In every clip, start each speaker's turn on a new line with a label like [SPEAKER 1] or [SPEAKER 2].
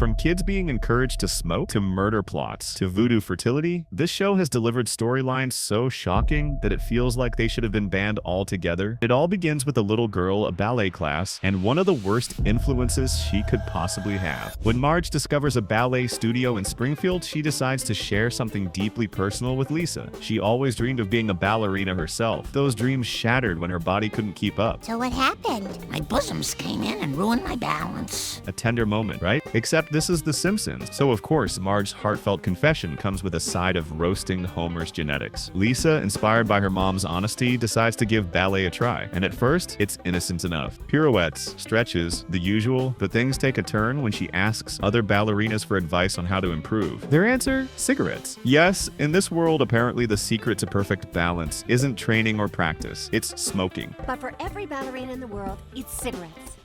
[SPEAKER 1] From kids being encouraged to smoke, to murder plots, to voodoo fertility, this show has delivered storylines so shocking that it feels like they should have been banned altogether. It all begins with a little girl, a ballet class, and one of the worst influences she could possibly have. When Marge discovers a ballet studio in Springfield, she decides to share something deeply personal with Lisa. She always dreamed of being a ballerina herself. Those dreams shattered when her body couldn't keep up.
[SPEAKER 2] So what happened?
[SPEAKER 3] My bosoms came in and ruined my balance.
[SPEAKER 1] A tender moment, right? Except this is The Simpsons. So of course, Marge's heartfelt confession comes with a side of roasting Homer's genetics. Lisa, inspired by her mom's honesty, decides to give ballet a try. And at first, it's innocent enough. Pirouettes, stretches, the usual, but things take a turn when she asks other ballerinas for advice on how to improve. Their answer? Cigarettes. Yes, in this world, apparently the secret to perfect balance isn't training or practice, it's smoking.
[SPEAKER 4] But for every ballerina in the world, it's cigarettes.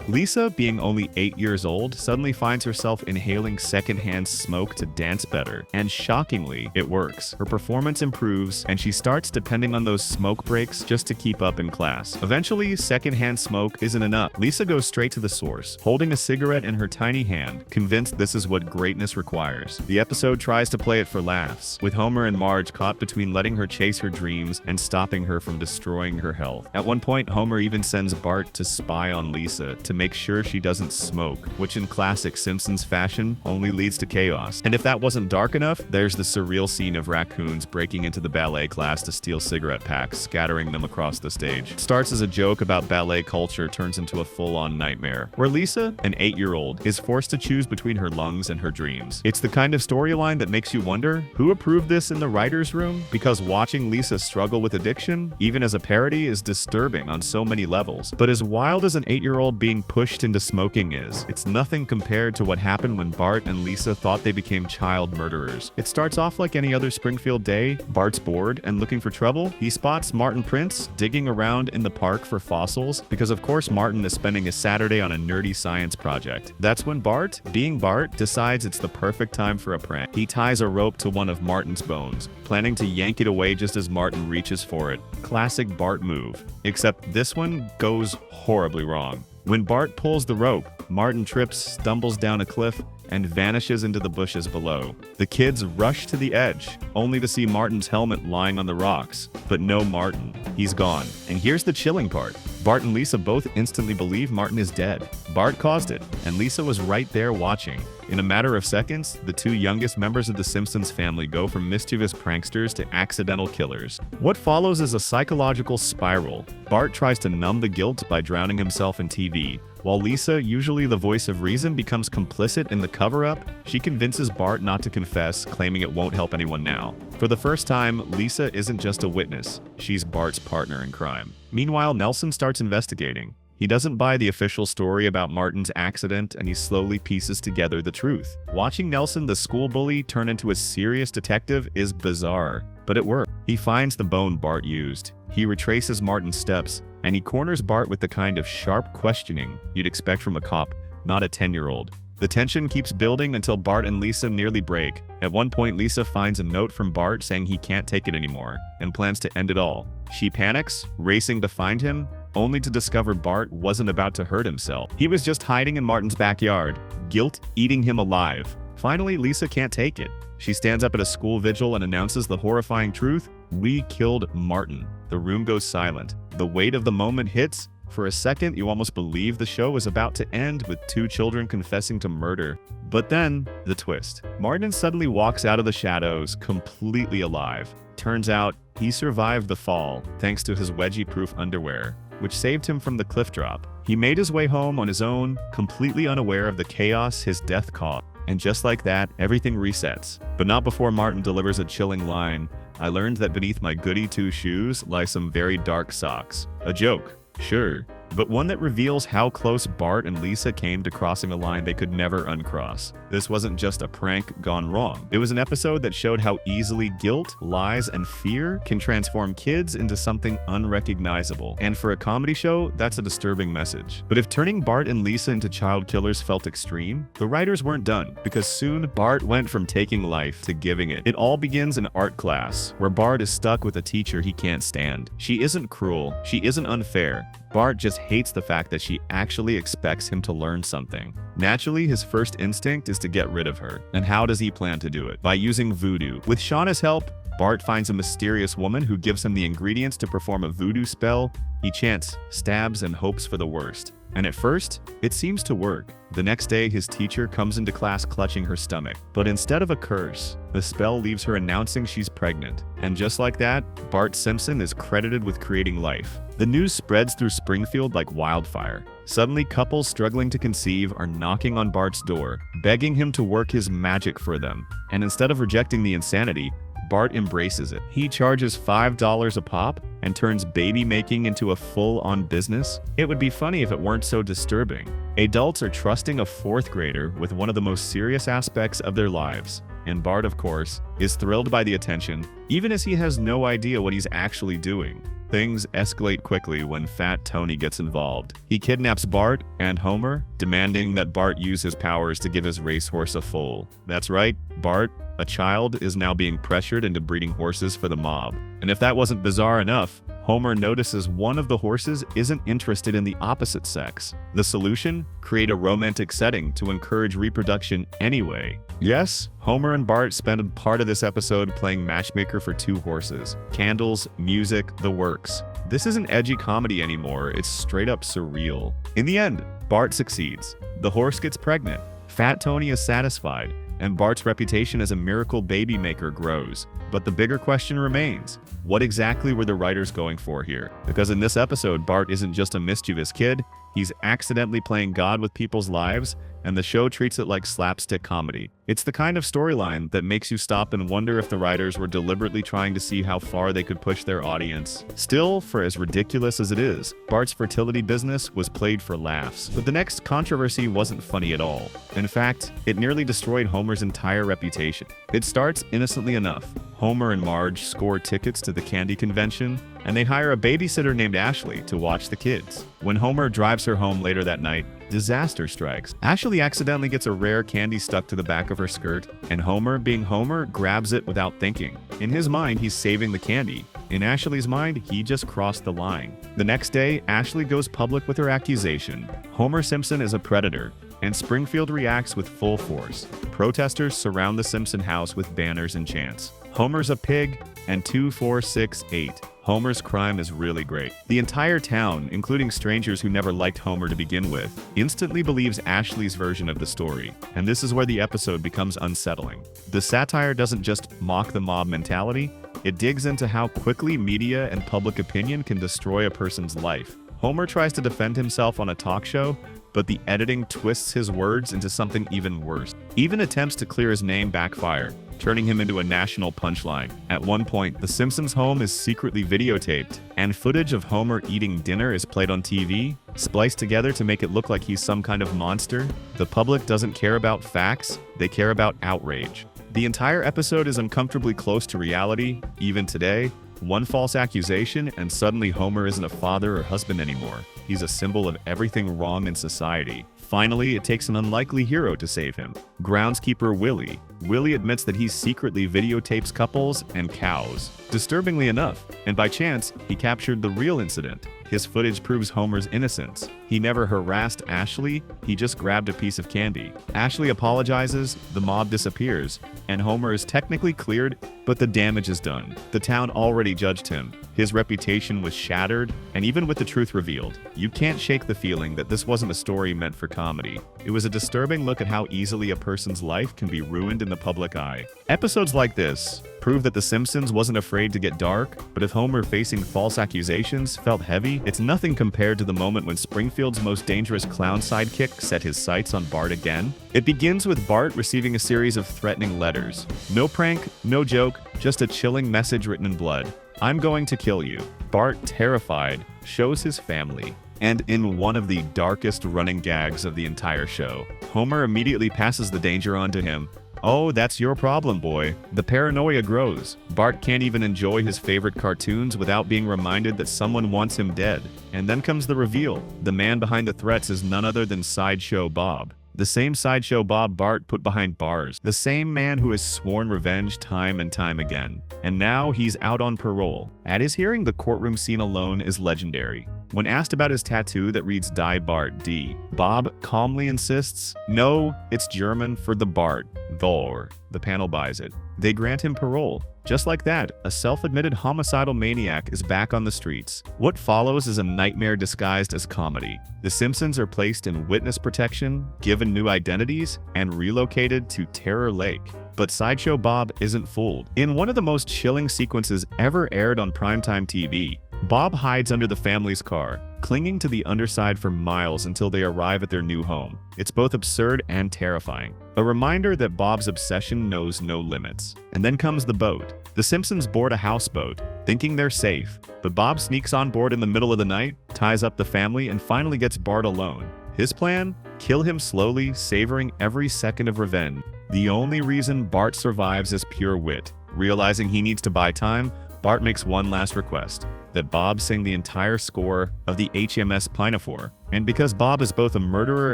[SPEAKER 1] Lisa, being only 8 years old, suddenly finds herself inhaling secondhand smoke to dance better. And shockingly, it works. Her performance improves, and she starts depending on those smoke breaks just to keep up in class. Eventually, secondhand smoke isn't enough. Lisa goes straight to the source, holding a cigarette in her tiny hand, convinced this is what greatness requires. The episode tries to play it for laughs, with Homer and Marge caught between letting her chase her dreams and stopping her from destroying her health. At one point, Homer even sends Bart to spy on Lisa to make sure she doesn't smoke, which in classic Simpsons fashion only leads to chaos. And if that wasn't dark enough, there's the surreal scene of raccoons breaking into the ballet class to steal cigarette packs, scattering them across the stage. It starts as a joke about ballet culture, turns into a full-on nightmare, where Lisa, an 8-year-old, is forced to choose between her lungs and her dreams. It's the kind of storyline that makes you wonder, who approved this in the writer's room? Because watching Lisa struggle with addiction, even as a parody, is disturbing on so many levels. But as wild as an 8-year-old being pushed into smoking is, it's nothing compared to what happened when Bart and Lisa thought they became child murderers. It starts off like any other Springfield day. Bart's bored and looking for trouble. He spots Martin Prince digging around in the park for fossils, because of course Martin is spending his Saturday on a nerdy science project. That's when Bart, being Bart, decides it's the perfect time for a prank. He ties a rope to one of Martin's bones, planning to yank it away just as Martin reaches for it. Classic Bart move. Except this one goes horribly wrong. When Bart pulls the rope, Martin trips, stumbles down a cliff, and vanishes into the bushes below. The kids rush to the edge, only to see Martin's helmet lying on the rocks. But no Martin. He's gone. And here's the chilling part. Bart and Lisa both instantly believe Martin is dead. Bart caused it, and Lisa was right there watching. In a matter of seconds, the two youngest members of the Simpsons family go from mischievous pranksters to accidental killers. What follows is a psychological spiral. Bart tries to numb the guilt by drowning himself in TV, while Lisa, usually the voice of reason, becomes complicit in the cover-up. She convinces Bart not to confess, claiming it won't help anyone now. For the first time, Lisa isn't just a witness, she's Bart's partner in crime. Meanwhile, Nelson starts investigating. He doesn't buy the official story about Martin's accident, and he slowly pieces together the truth. Watching Nelson, the school bully, turn into a serious detective is bizarre, but it works. He finds the bone Bart used. He retraces Martin's steps, and he corners Bart with the kind of sharp questioning you'd expect from a cop, not a 10-year-old. The tension keeps building until Bart and Lisa nearly break. At one point, Lisa finds a note from Bart saying he can't take it anymore, and plans to end it all. She panics, racing to find him, only to discover Bart wasn't about to hurt himself. He was just hiding in Martin's backyard, guilt eating him alive. Finally, Lisa can't take it. She stands up at a school vigil and announces the horrifying truth: "We killed Martin." The room goes silent. The weight of the moment hits. For a second, you almost believe the show is about to end with two children confessing to murder. But then, the twist. Martin suddenly walks out of the shadows, completely alive. Turns out, he survived the fall, thanks to his wedgie-proof underwear, which saved him from the cliff drop. He made his way home on his own, completely unaware of the chaos his death caused. And just like that, everything resets. But not before Martin delivers a chilling line: "I learned that beneath my goody two shoes lie some very dark socks." A joke, sure, but one that reveals how close Bart and Lisa came to crossing a line they could never uncross. This wasn't just a prank gone wrong. It was an episode that showed how easily guilt, lies, and fear can transform kids into something unrecognizable. And for a comedy show, that's a disturbing message. But if turning Bart and Lisa into child killers felt extreme, the writers weren't done, because soon Bart went from taking life to giving it. It all begins in art class, where Bart is stuck with a teacher he can't stand. She isn't cruel, she isn't unfair, Bart just hates the fact that she actually expects him to learn something. Naturally, his first instinct is to get rid of her. And how does he plan to do it? By using voodoo. With Shauna's help, Bart finds a mysterious woman who gives him the ingredients to perform a voodoo spell. He chants, stabs, and hopes for the worst. And at first, it seems to work. The next day, his teacher comes into class clutching her stomach. But instead of a curse, the spell leaves her announcing she's pregnant. And just like that, Bart Simpson is credited with creating life. The news spreads through Springfield like wildfire. Suddenly, couples struggling to conceive are knocking on Bart's door, begging him to work his magic for them. And instead of rejecting the insanity, Bart embraces it. He charges $5 a pop and turns baby making into a full-on business. It would be funny if it weren't so disturbing. Adults are trusting a fourth grader with one of the most serious aspects of their lives. And Bart, of course, is thrilled by the attention, even as he has no idea what he's actually doing. Things escalate quickly when Fat Tony gets involved. He kidnaps Bart and Homer, demanding that Bart use his powers to give his racehorse a foal. That's right, Bart, a child, is now being pressured into breeding horses for the mob. And if that wasn't bizarre enough, Homer notices one of the horses isn't interested in the opposite sex. The solution? Create a romantic setting to encourage reproduction anyway. Yes, Homer and Bart spend part of this episode playing matchmaker for two horses. Candles, music, the works. This isn't edgy comedy anymore, it's straight up surreal. In the end, Bart succeeds. The horse gets pregnant. Fat Tony is satisfied, and Bart's reputation as a miracle baby maker grows. But the bigger question remains, what exactly were the writers going for here? Because in this episode, Bart isn't just a mischievous kid, he's accidentally playing God with people's lives, and the show treats it like slapstick comedy. It's the kind of storyline that makes you stop and wonder if the writers were deliberately trying to see how far they could push their audience. Still, for as ridiculous as it is, Bart's fertility business was played for laughs. But the next controversy wasn't funny at all. In fact, it nearly destroyed Homer's entire reputation. It starts innocently enough. Homer and Marge score tickets to the candy convention, and they hire a babysitter named Ashley to watch the kids. When Homer drives her home later that night, disaster strikes. Ashley accidentally gets a rare candy stuck to the back of her skirt, and Homer, being Homer, grabs it without thinking. In his mind, he's saving the candy. In Ashley's mind, he just crossed the line. The next day, Ashley goes public with her accusation. Homer Simpson is a predator, and Springfield reacts with full force. Protesters surround the Simpson house with banners and chants. Homer's a pig, and 2, 4, 6, 8. Homer's crime is really great. The entire town, including strangers who never liked Homer to begin with, instantly believes Ashley's version of the story. And this is where the episode becomes unsettling. The satire doesn't just mock the mob mentality, it digs into how quickly media and public opinion can destroy a person's life. Homer tries to defend himself on a talk show, but the editing twists his words into something even worse. Even attempts to clear his name backfire, turning him into a national punchline. At one point, the Simpsons' home is secretly videotaped, and footage of Homer eating dinner is played on TV, spliced together to make it look like he's some kind of monster. The public doesn't care about facts, they care about outrage. The entire episode is uncomfortably close to reality, even today. One false accusation, and suddenly Homer isn't a father or husband anymore. He's a symbol of everything wrong in society. Finally, it takes an unlikely hero to save him. Groundskeeper Willie. Willie admits that he secretly videotapes couples and cows. Disturbingly enough, and by chance, he captured the real incident. His footage proves Homer's innocence. He never harassed Ashley, he just grabbed a piece of candy. Ashley apologizes, the mob disappears, and Homer is technically cleared, but the damage is done. The town already judged him. His reputation was shattered, and even with the truth revealed, you can't shake the feeling that this wasn't a story meant for comedy. It was a disturbing look at how easily a person's life can be ruined in the public eye. Episodes like this prove that The Simpsons wasn't afraid to get dark, but if Homer facing false accusations felt heavy, it's nothing compared to the moment when Springfield's most dangerous clown sidekick set his sights on Bart again. It begins with Bart receiving a series of threatening letters. No prank, no joke, just a chilling message written in blood. I'm going to kill you. Bart, terrified, shows his family. And in one of the darkest running gags of the entire show, Homer immediately passes the danger on to him. Oh, that's your problem, boy. The paranoia grows. Bart can't even enjoy his favorite cartoons without being reminded that someone wants him dead. And then comes the reveal. The man behind the threats is none other than Sideshow Bob. The same Sideshow Bob Bart put behind bars. The same man who has sworn revenge time and time again. And now he's out on parole. At his hearing, the courtroom scene alone is legendary. When asked about his tattoo that reads Die Bart D, Bob calmly insists, no, it's German for the Bart, Thor. The panel buys it. They grant him parole. Just like that, a self-admitted homicidal maniac is back on the streets. What follows is a nightmare disguised as comedy. The Simpsons are placed in witness protection, given new identities, and relocated to Terror Lake. But Sideshow Bob isn't fooled. In one of the most chilling sequences ever aired on primetime TV, Bob hides under the family's car, clinging to the underside for miles until they arrive at their new home. It's both absurd and terrifying. A reminder that Bob's obsession knows no limits. And then comes the boat. The Simpsons board a houseboat, thinking they're safe. But Bob sneaks on board in the middle of the night, ties up the family, and finally gets Bart alone. His plan? Kill him slowly, savoring every second of revenge. The only reason Bart survives is pure wit. Realizing he needs to buy time, Bart makes one last request, that Bob sing the entire score of the HMS Pinafore. And because Bob is both a murderer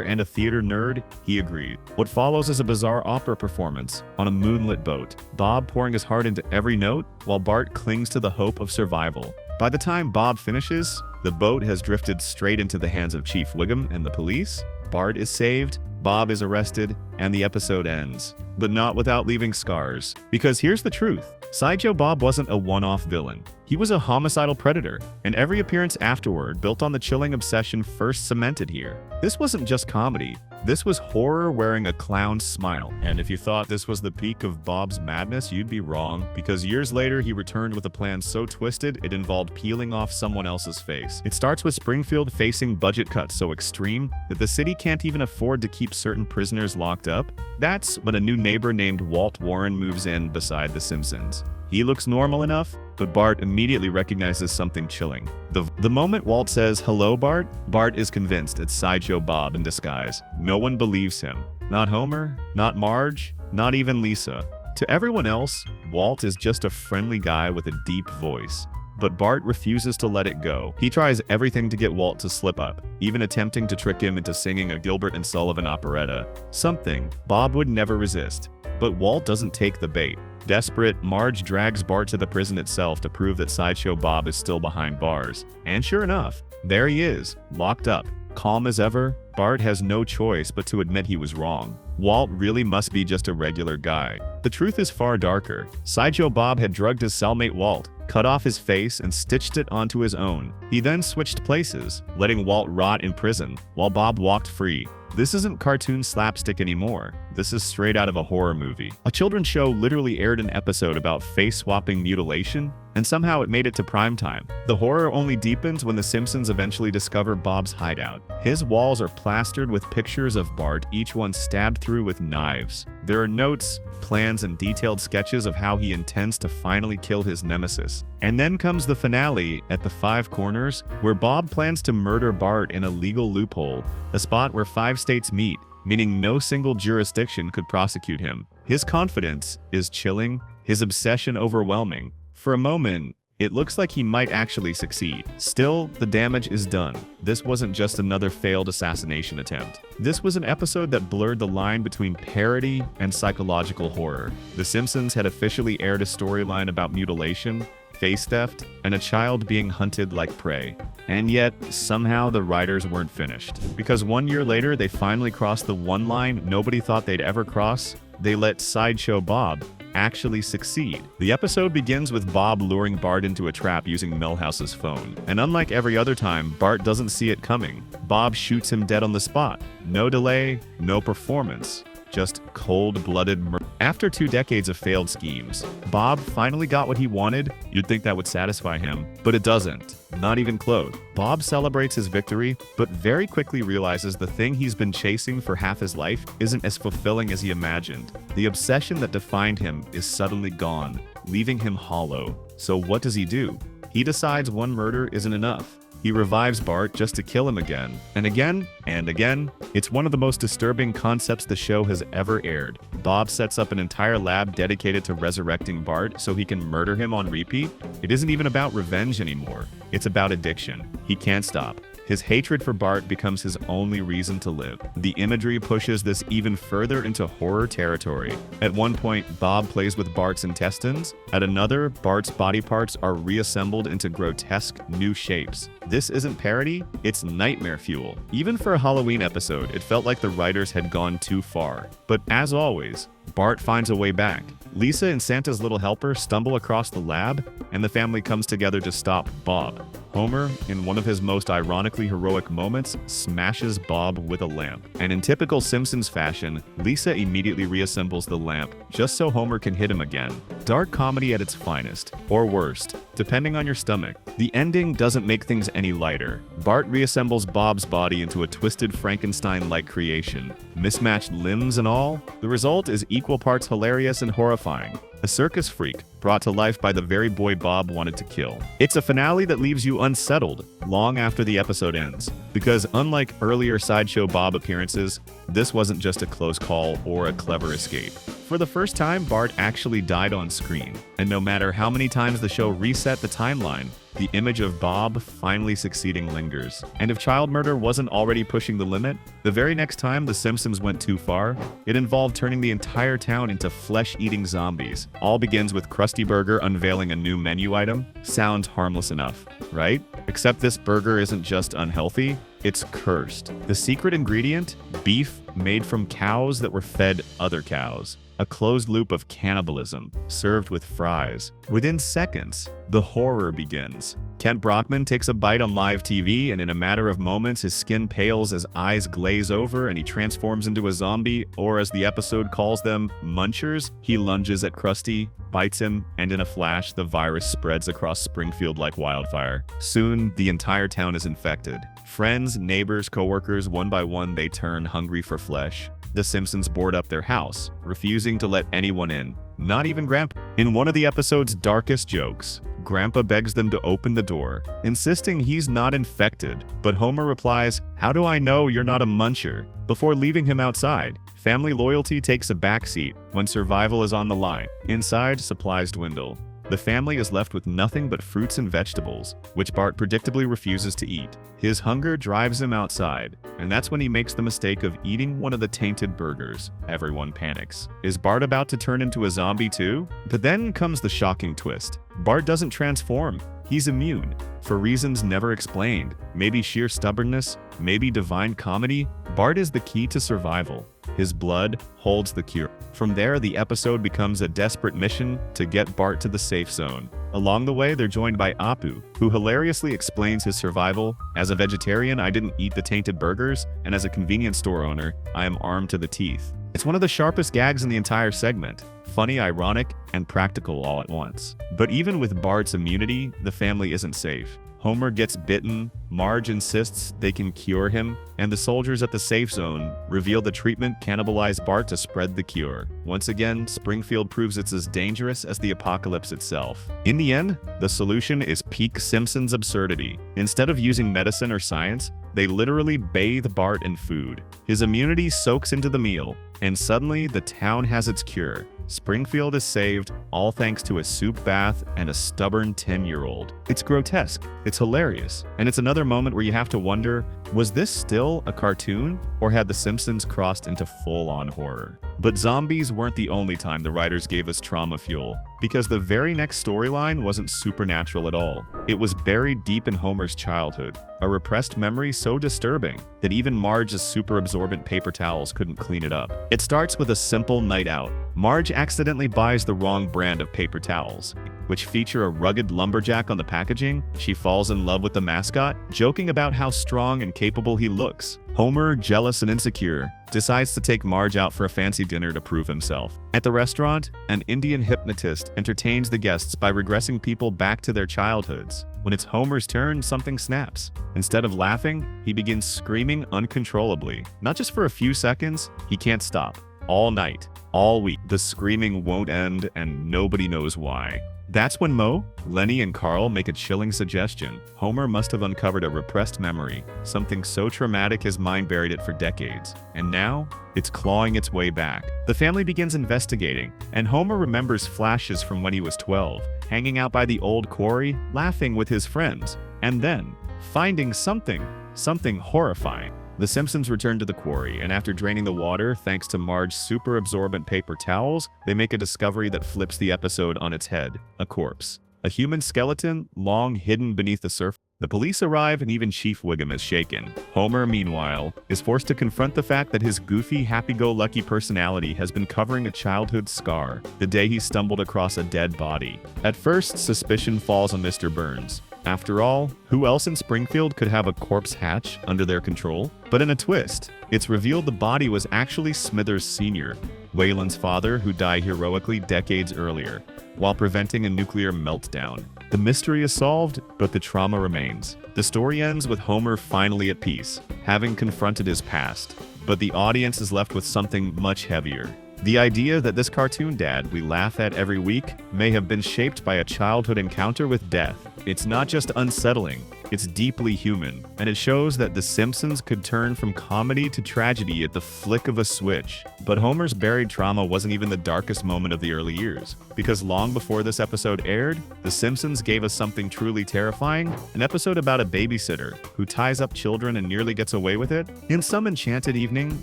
[SPEAKER 1] and a theater nerd, he agreed. What follows is a bizarre opera performance on a moonlit boat, Bob pouring his heart into every note, while Bart clings to the hope of survival. By the time Bob finishes, the boat has drifted straight into the hands of Chief Wiggum and the police. Bart is saved, Bob is arrested, and the episode ends. But not without leaving scars. Because here's the truth. Sideshow Bob wasn't a one-off villain. He was a homicidal predator, and every appearance afterward built on the chilling obsession first cemented here. This wasn't just comedy. This was horror wearing a clown's smile. And if you thought this was the peak of Bob's madness, you'd be wrong, because years later he returned with a plan so twisted it involved peeling off someone else's face. It starts with Springfield facing budget cuts so extreme that the city can't even afford to keep certain prisoners locked up. That's when a new neighbor named Walt Warren moves in beside the Simpsons. He looks normal enough, but Bart immediately recognizes something chilling. The moment Walt says, "Hello, Bart," Bart is convinced it's Sideshow Bob in disguise. No one believes him. Not Homer, not Marge, not even Lisa. To everyone else, Walt is just a friendly guy with a deep voice. But Bart refuses to let it go. He tries everything to get Walt to slip up, even attempting to trick him into singing a Gilbert and Sullivan operetta. Something Bob would never resist. But Walt doesn't take the bait. Desperate, Marge drags Bart to the prison itself to prove that Sideshow Bob is still behind bars. And sure enough, there he is, locked up. Calm as ever, Bart has no choice but to admit he was wrong. Walt really must be just a regular guy. The truth is far darker. Sideshow Bob had drugged his cellmate Walt, cut off his face, and stitched it onto his own. He then switched places, letting Walt rot in prison, while Bob walked free. This isn't cartoon slapstick anymore. This is straight out of a horror movie. A children's show literally aired an episode about face-swapping mutilation, and somehow it made it to primetime. The horror only deepens when the Simpsons eventually discover Bob's hideout. His walls are plastered with pictures of Bart, each one stabbed through with knives. There are notes, plans, and detailed sketches of how he intends to finally kill his nemesis. And then comes the finale at the Five Corners, where Bob plans to murder Bart in a legal loophole, a spot where 5 states meet, meaning no single jurisdiction could prosecute him. His confidence is chilling, his obsession overwhelming. For a moment, it looks like he might actually succeed. Still, the damage is done. This wasn't just another failed assassination attempt. This was an episode that blurred the line between parody and psychological horror. The Simpsons had officially aired a storyline about mutilation, face theft, and a child being hunted like prey. And yet, somehow the writers weren't finished. Because 1 year later, they finally crossed the one line nobody thought they'd ever cross. They let Sideshow Bob actually succeed. The episode begins with Bob luring Bart into a trap using Milhouse's phone. And unlike every other time, Bart doesn't see it coming. Bob shoots him dead on the spot. No delay, no performance. Just cold-blooded murder. After 2 decades of failed schemes, Bob finally got what he wanted. You'd think that would satisfy him, but it doesn't. Not even close. Bob celebrates his victory, but very quickly realizes the thing he's been chasing for half his life isn't as fulfilling as he imagined. The obsession that defined him is suddenly gone, leaving him hollow. So what does he do? He decides one murder isn't enough. He revives Bart just to kill him again, and again, and again. It's one of the most disturbing concepts the show has ever aired. Bob sets up an entire lab dedicated to resurrecting Bart so he can murder him on repeat. It isn't even about revenge anymore. It's about addiction. He can't stop. His hatred for Bart becomes his only reason to live. The imagery pushes this even further into horror territory. At one point, Bob plays with Bart's intestines. At another, Bart's body parts are reassembled into grotesque new shapes. This isn't parody, it's nightmare fuel. Even for a Halloween episode, it felt like the writers had gone too far. But as always, Bart finds a way back. Lisa and Santa's little helper stumble across the lab, and the family comes together to stop Bob. Homer, in one of his most ironically heroic moments, smashes Bob with a lamp. And in typical Simpsons fashion, Lisa immediately reassembles the lamp, just so Homer can hit him again. Dark comedy at its finest, or worst, depending on your stomach. The ending doesn't make things any lighter. Bart reassembles Bob's body into a twisted Frankenstein-like creation. Mismatched limbs and all, the result is equal parts hilarious and horrifying. A circus freak brought to life by the very boy Bob wanted to kill. It's a finale that leaves you unsettled long after the episode ends, because unlike earlier Sideshow Bob appearances, this wasn't just a close call or a clever escape. For the first time, Bart actually died on screen, and no matter how many times the show reset the timeline, the image of Bob finally succeeding lingers. And if child murder wasn't already pushing the limit, the very next time The Simpsons went too far, it involved turning the entire town into flesh-eating zombies. All begins with Krusty Burger unveiling a new menu item. Sounds harmless enough, right? Except this burger isn't just unhealthy, it's cursed. The secret ingredient? Beef made from cows that were fed other cows. A closed loop of cannibalism, served with fries. Within seconds, the horror begins. Kent Brockman takes a bite on live TV, and in a matter of moments, his skin pales, his eyes glaze over, and he transforms into a zombie, or as the episode calls them, munchers. He lunges at Krusty, bites him, and in a flash, the virus spreads across Springfield like wildfire. Soon, the entire town is infected. Friends, neighbors, coworkers, one by one, they turn hungry for flesh. The Simpsons board up their house, refusing to let anyone in, not even Grandpa. In one of the episode's darkest jokes, Grandpa begs them to open the door, insisting he's not infected, but Homer replies, "How do I know you're not a muncher?" before leaving him outside. Family loyalty takes a backseat when survival is on the line. Inside, supplies dwindle. The family is left with nothing but fruits and vegetables, which Bart predictably refuses to eat. His hunger drives him outside, and that's when he makes the mistake of eating one of the tainted burgers. Everyone panics. Is Bart about to turn into a zombie too? But then comes the shocking twist. Bart doesn't transform. He's immune, for reasons never explained. Maybe sheer stubbornness, maybe divine comedy. Bart is the key to survival. His blood holds the cure. From there, the episode becomes a desperate mission to get Bart to the safe zone. Along the way, they're joined by Apu, who hilariously explains his survival. As a vegetarian, I didn't eat the tainted burgers, and as a convenience store owner, I am armed to the teeth. It's one of the sharpest gags in the entire segment. Funny, ironic, and practical all at once. But even with Bart's immunity, the family isn't safe. Homer gets bitten, Marge insists they can cure him, and the soldiers at the safe zone reveal the treatment cannibalized Bart to spread the cure. Once again, Springfield proves it's as dangerous as the apocalypse itself. In the end, the solution is peak Simpsons absurdity. Instead of using medicine or science, they literally bathe Bart in food. His immunity soaks into the meal, and suddenly the town has its cure. Springfield is saved, all thanks to a soup bath and a stubborn 10-year-old. It's grotesque, it's hilarious, and it's another moment where you have to wonder, was this still a cartoon, or had The Simpsons crossed into full-on horror? But zombies weren't the only time the writers gave us trauma fuel, because the very next storyline wasn't supernatural at all. It was buried deep in Homer's childhood, a repressed memory so disturbing that even Marge's super absorbent paper towels couldn't clean it up. It starts with a simple night out. Marge accidentally buys the wrong brand of paper towels, which feature a rugged lumberjack on the packaging. She falls in love with the mascot, joking about how strong and capable he looks. Homer, jealous and insecure, decides to take Marge out for a fancy dinner to prove himself. At the restaurant, an Indian hypnotist entertains the guests by regressing people back to their childhoods. When it's Homer's turn, something snaps. Instead of laughing, he begins screaming uncontrollably. Not just for a few seconds, he can't stop. All night, all week, the screaming won't end, and nobody knows why. That's when Moe, Lenny, and Carl make a chilling suggestion. Homer must have uncovered a repressed memory, something so traumatic his mind buried it for decades. And now, it's clawing its way back. The family begins investigating, and Homer remembers flashes from when he was 12, hanging out by the old quarry, laughing with his friends. And then, finding something horrifying. The Simpsons return to the quarry, and after draining the water thanks to Marge's super absorbent paper towels, they make a discovery that flips the episode on its head: a corpse. A human skeleton, long hidden beneath the surface. The police arrive and even Chief Wiggum is shaken. Homer, meanwhile, is forced to confront the fact that his goofy, happy-go-lucky personality has been covering a childhood scar the day he stumbled across a dead body. At first, suspicion falls on Mr. Burns. After all, who else in Springfield could have a corpse hatch under their control? But in a twist, it's revealed the body was actually Smithers Sr., Waylon's father, who died heroically decades earlier, while preventing a nuclear meltdown. The mystery is solved, but the trauma remains. The story ends with Homer finally at peace, having confronted his past. But the audience is left with something much heavier. The idea that this cartoon dad we laugh at every week may have been shaped by a childhood encounter with death. It's not just unsettling, it's deeply human, and it shows that The Simpsons could turn from comedy to tragedy at the flick of a switch. But Homer's buried trauma wasn't even the darkest moment of the early years, because long before this episode aired, The Simpsons gave us something truly terrifying, an episode about a babysitter who ties up children and nearly gets away with it. In some enchanted evening,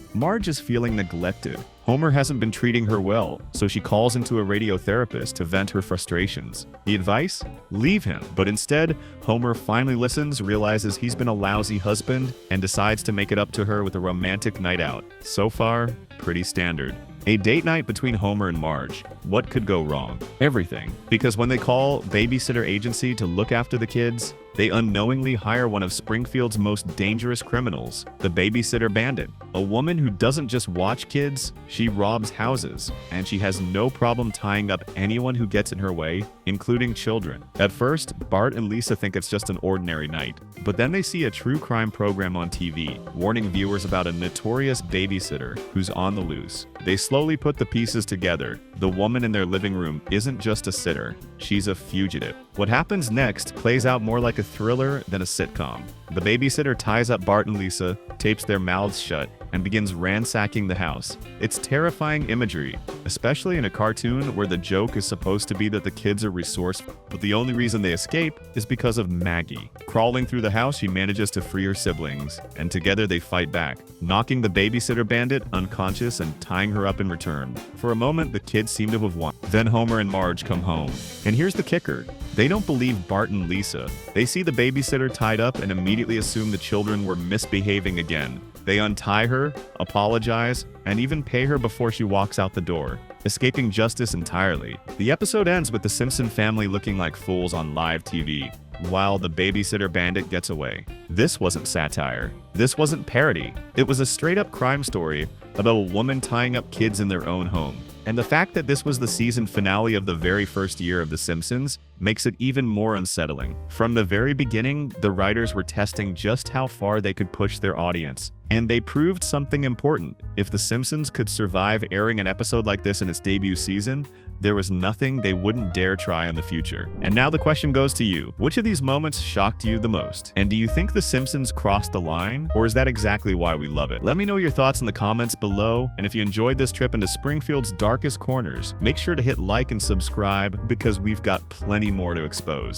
[SPEAKER 1] Marge is feeling neglected. Homer hasn't been treating her well, so she calls into a radiotherapist to vent her frustrations. The advice? Leave him. But instead, Homer finally listens, realizes he's been a lousy husband, and decides to make it up to her with a romantic night out. So far, pretty standard. A date night between Homer and Marge. What could go wrong? Everything. Because when they call babysitter agency to look after the kids, they unknowingly hire one of Springfield's most dangerous criminals, the babysitter bandit. A woman who doesn't just watch kids, she robs houses, and she has no problem tying up anyone who gets in her way, including children. At first, Bart and Lisa think it's just an ordinary night, but then they see a true crime program on TV, warning viewers about a notorious babysitter who's on the loose. They slowly put the pieces together. The woman in their living room isn't just a sitter, she's a fugitive. What happens next plays out more like a thriller than a sitcom. The babysitter ties up Bart and Lisa, tapes their mouths shut, and begins ransacking the house. It's terrifying imagery, especially in a cartoon where the joke is supposed to be that the kids are resourceful, but the only reason they escape is because of Maggie. Crawling through the house, she manages to free her siblings, and together they fight back, knocking the babysitter bandit unconscious and tying her up in return. For a moment, the kids seem to have won. Then Homer and Marge come home. And here's the kicker. They don't believe Bart and Lisa. They see the babysitter tied up and immediately assume the children were misbehaving again. They untie her, apologize, and even pay her before she walks out the door, escaping justice entirely. The episode ends with the Simpson family looking like fools on live TV, while the babysitter bandit gets away. This wasn't satire. This wasn't parody. It was a straight-up crime story about a woman tying up kids in their own home. And the fact that this was the season finale of the very first year of The Simpsons makes it even more unsettling. From the very beginning, the writers were testing just how far they could push their audience. And they proved something important. If The Simpsons could survive airing an episode like this in its debut season, there was nothing they wouldn't dare try in the future. And now the question goes to you. Which of these moments shocked you the most? And do you think The Simpsons crossed the line? Or is that exactly why we love it? Let me know your thoughts in the comments below. And if you enjoyed this trip into Springfield's darkest corners, make sure to hit like and subscribe because we've got plenty more to expose.